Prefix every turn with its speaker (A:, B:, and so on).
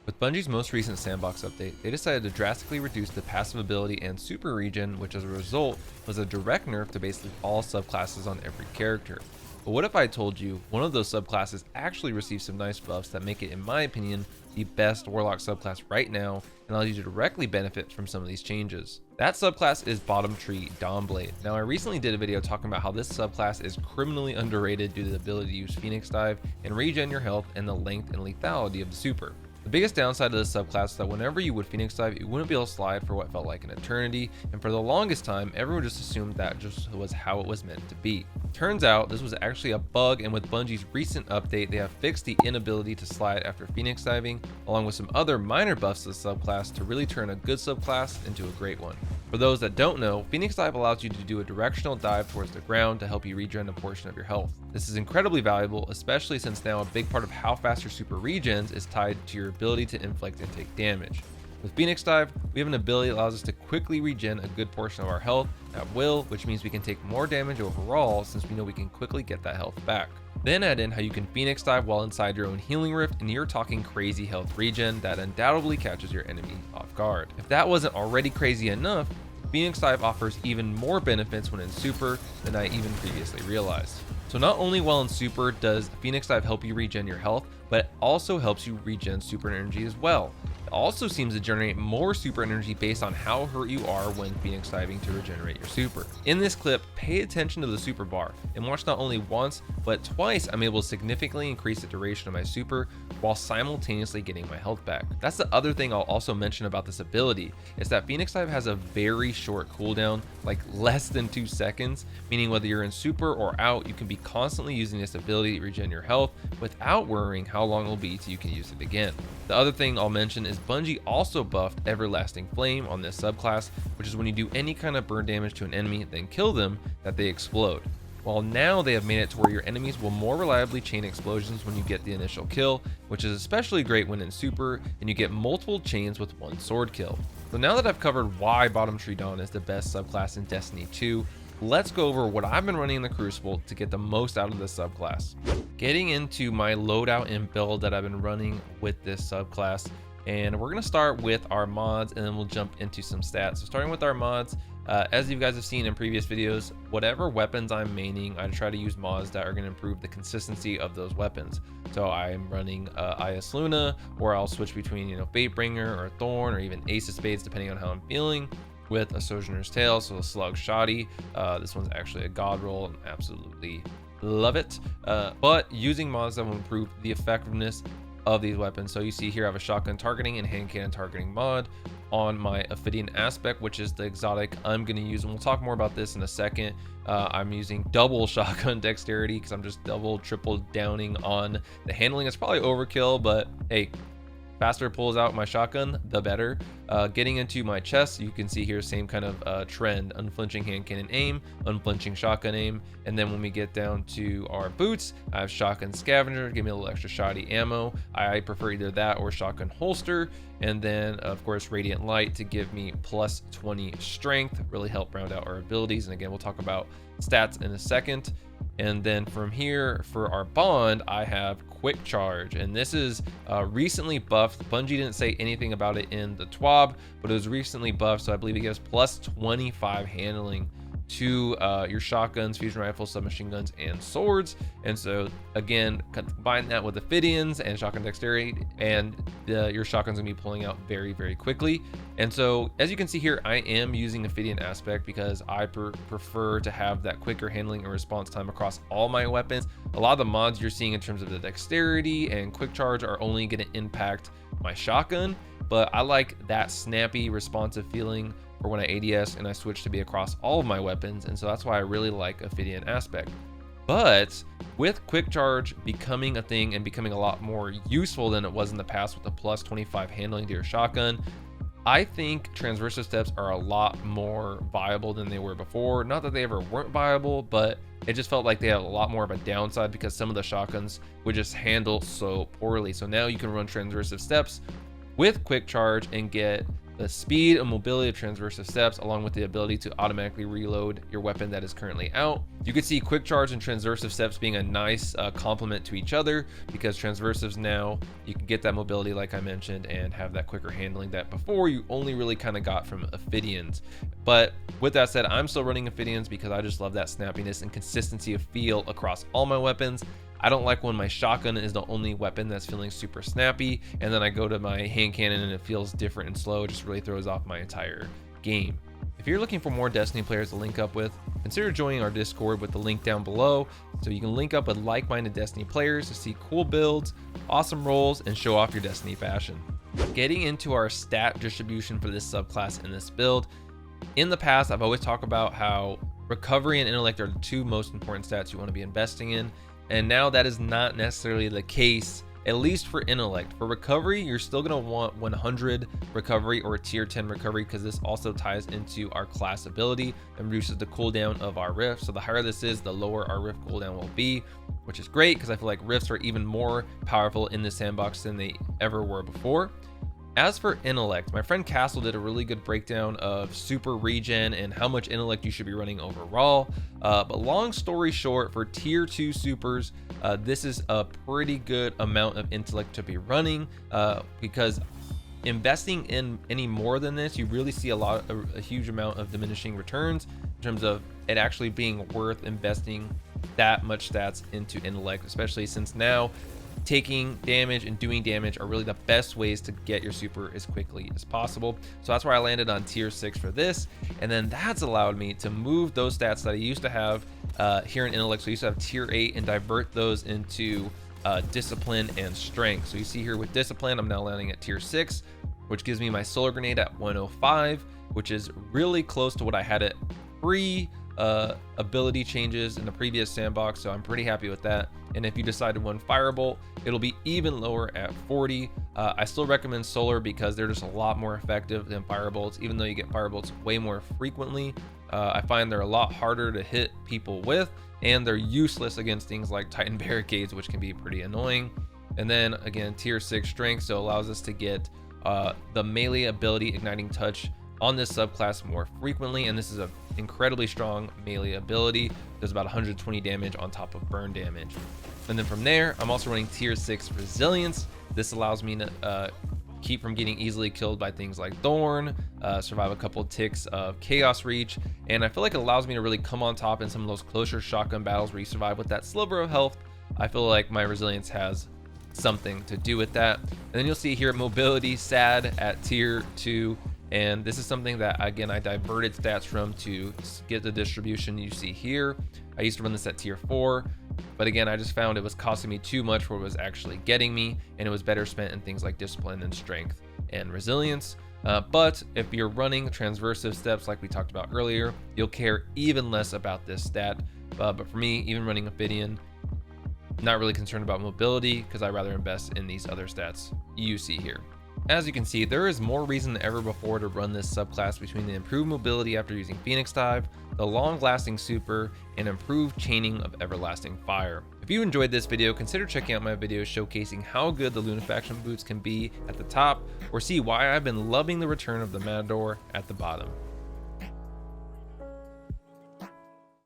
A: With Bungie's most recent sandbox update, they decided to drastically reduce the passive ability and super regen, which as a result was a direct nerf to basically all subclasses on every character. But what if I told you one of those subclasses actually received some nice buffs that make it, in my opinion, the best Warlock subclass right now and allows you to directly benefit from some of these changes? That subclass is Bottom Tree Dawnblade. Now I recently did a video talking about how this subclass is criminally underrated due to the ability to use Phoenix Dive and regen your health and the length and lethality of the super. The biggest downside of this subclass is that whenever you would Phoenix Dive, you wouldn't be able to slide for what felt like an eternity, and for the longest time, everyone just assumed that just was how it was meant to be. Turns out this was actually a bug, and with Bungie's recent update, they have fixed the inability to slide after Phoenix Diving, along with some other minor buffs to the subclass to really turn a good subclass into a great one. For those that don't know, Phoenix Dive allows you to do a directional dive towards the ground to help you regen a portion of your health. This is incredibly valuable, especially since now a big part of how fast your super regens is tied to your ability to inflict and take damage. With Phoenix Dive, we have an ability that allows us to quickly regen a good portion of our health at will, which means we can take more damage overall since we know we can quickly get that health back. Then add in how you can Phoenix Dive while inside your own healing rift, and you're talking crazy health regen that undoubtedly catches your enemy off guard. If that wasn't already crazy enough, Phoenix Dive offers even more benefits when in super than I even previously realized. So not only while in super does Phoenix Dive help you regen your health, but it also helps you regen super energy as well. It also seems to generate more super energy based on how hurt you are when Phoenix Diving to regenerate your super. In this clip, pay attention to the super bar and watch not only once, but twice I'm able to significantly increase the duration of my super while simultaneously getting my health back. That's the other thing I'll also mention about this ability, is that Phoenix Dive has a very short cooldown, like less than 2 seconds, meaning whether you're in super or out, you can be constantly using this ability to regen your health without worrying how long it will be till you can use it again. The other thing I'll mention is Bungie also buffed Everlasting Flame on this subclass, which is when you do any kind of burn damage to an enemy, then kill them, that they explode. Well, now they have made it to where your enemies will more reliably chain explosions when you get the initial kill, which is especially great when in super and you get multiple chains with one sword kill. So now that I've covered why Bottom Tree Dawn is the best subclass in Destiny 2, let's go over what I've been running in the Crucible to get the most out of this subclass. Getting into my loadout and build that I've been running with this subclass, and we're going to start with our mods and then we'll jump into some stats. So starting with our mods, as you guys have seen in previous videos, whatever weapons I'm maining, I try to use mods that are going to improve the consistency of those weapons. So I'm running IS Luna, or I'll switch between, Fatebringer or Thorn or even Ace of Spades depending on how I'm feeling, with a Sojourner's Tale, so a Slug Shoddy. This one's actually a god roll and absolutely love it. But using mods that will improve the effectiveness of these weapons. So you see here I have a shotgun targeting and hand cannon targeting mod on my Ophidian Aspect, which is the exotic I'm going to use, and we'll talk more about this in a second. I'm using double shotgun dexterity because I'm just triple downing on the handling. It's probably overkill, but hey, faster it pulls out my shotgun, the better. Getting into my chest, you can see here same kind of trend: unflinching hand cannon aim, unflinching shotgun aim, and then when we get down to our boots, I have shotgun scavenger, give me a little extra shoddy ammo. I prefer either that or shotgun holster, and then of course radiant light to give me plus 20 strength, really help round out our abilities. And again, we'll talk about stats in a second. And then from here for our bond, I have quick charge, and this is recently buffed. Bungie didn't say anything about it in the TWAB, but it was recently buffed, so I believe it gives plus 25 handling to your shotguns, fusion rifles, submachine guns, and swords. And so again, combine that with Ophidians and shotgun dexterity, and your shotgun's gonna be pulling out very, very quickly. And so as you can see here, I am using Ophidian Aspect because I prefer to have that quicker handling and response time across all my weapons. A lot of the mods you're seeing in terms of the dexterity and quick charge are only going to impact my shotgun, but I like that snappy responsive feeling for when I ADS and I switch to be across all of my weapons, and so that's why I really like Ophidian Aspect. But with quick charge becoming a thing and becoming a lot more useful than it was in the past with the plus 25 handling to your shotgun, I think transversive steps are a lot more viable than they were before. Not that they ever weren't viable, but it just felt like they had a lot more of a downside because some of the shotguns would just handle so poorly. So now you can run transversive steps with quick charge and get the speed and mobility of transversive steps, along with the ability to automatically reload your weapon that is currently out. You can see quick charge and transversive steps being a nice complement to each other, because transversives now you can get that mobility like I mentioned and have that quicker handling that before you only really kind of got from Ophidians. But with that said, I'm still running Ophidians because I just love that snappiness and consistency of feel across all my weapons. I don't like when my shotgun is the only weapon that's feeling super snappy, and then I go to my hand cannon and it feels different and slow. It just really throws off my entire game. If you're looking for more Destiny players to link up with, consider joining our Discord with the link down below, so you can link up with like-minded Destiny players to see cool builds, awesome rolls, and show off your Destiny fashion. Getting into our stat distribution for this subclass in this build, in the past I've always talked about how recovery and intellect are the two most important stats you want to be investing in. And now that is not necessarily the case, at least for intellect. For recovery, you're still going to want 100 recovery or a tier 10 recovery, because this also ties into our class ability and reduces the cooldown of our rift. So the higher this is, the lower our rift cooldown will be, which is great because I feel like rifts are even more powerful in this sandbox than they ever were before. As for intellect, my friend Castle did a really good breakdown of super regen and how much intellect you should be running overall. But long story short, for tier 2 supers, this is a pretty good amount of intellect to be running, because investing in any more than this, you really see a huge amount of diminishing returns in terms of it actually being worth investing that much stats into intellect, especially since now taking damage and doing damage are really the best ways to get your super as quickly as possible. So that's where I landed on tier 6 for this, and then that's allowed me to move those stats that I used to have here in intellect. So I used to have tier 8 and divert those into discipline and strength. So you see here with discipline, I'm now landing at tier 6, which gives me my solar grenade at 105, which is really close to what I had at pre ability changes in the previous sandbox, so I'm pretty happy with that. And if you decide to run firebolt, it'll be even lower at 40. I still recommend solar because they're just a lot more effective than firebolts, even though you get firebolts way more frequently. I find they're a lot harder to hit people with, and they're useless against things like Titan barricades, which can be pretty annoying. And then again, tier 6 strength, so allows us to get the melee ability igniting touch on this subclass more frequently, and this is an incredibly strong melee ability. Does about 120 damage on top of burn damage. And then from there, I'm also running tier 6 resilience. This allows me to keep from getting easily killed by things like Thorn, survive a couple ticks of chaos reach, and I feel like it allows me to really come on top in some of those closer shotgun battles where you survive with that sliver of health. I feel like my resilience has something to do with that. And then you'll see here mobility sad at tier 2, and this is something that again I diverted stats from to get the distribution you see here. I used to run this at tier 4, but again I just found it was costing me too much for what it was actually getting me, and it was better spent in things like discipline and strength and resilience. But if you're running transversive steps like we talked about earlier, you'll care even less about this stat. But for me, even running Ophidian, not really concerned about mobility because I'd rather invest in these other stats you see here. As you can see, there is more reason than ever before to run this subclass between the improved mobility after using Phoenix Dive, the long-lasting super, and improved chaining of everlasting fire. If you enjoyed this video, consider checking out my video showcasing how good the Lunafaction boots can be at the top, or see why I've been loving the return of the Matador at the bottom.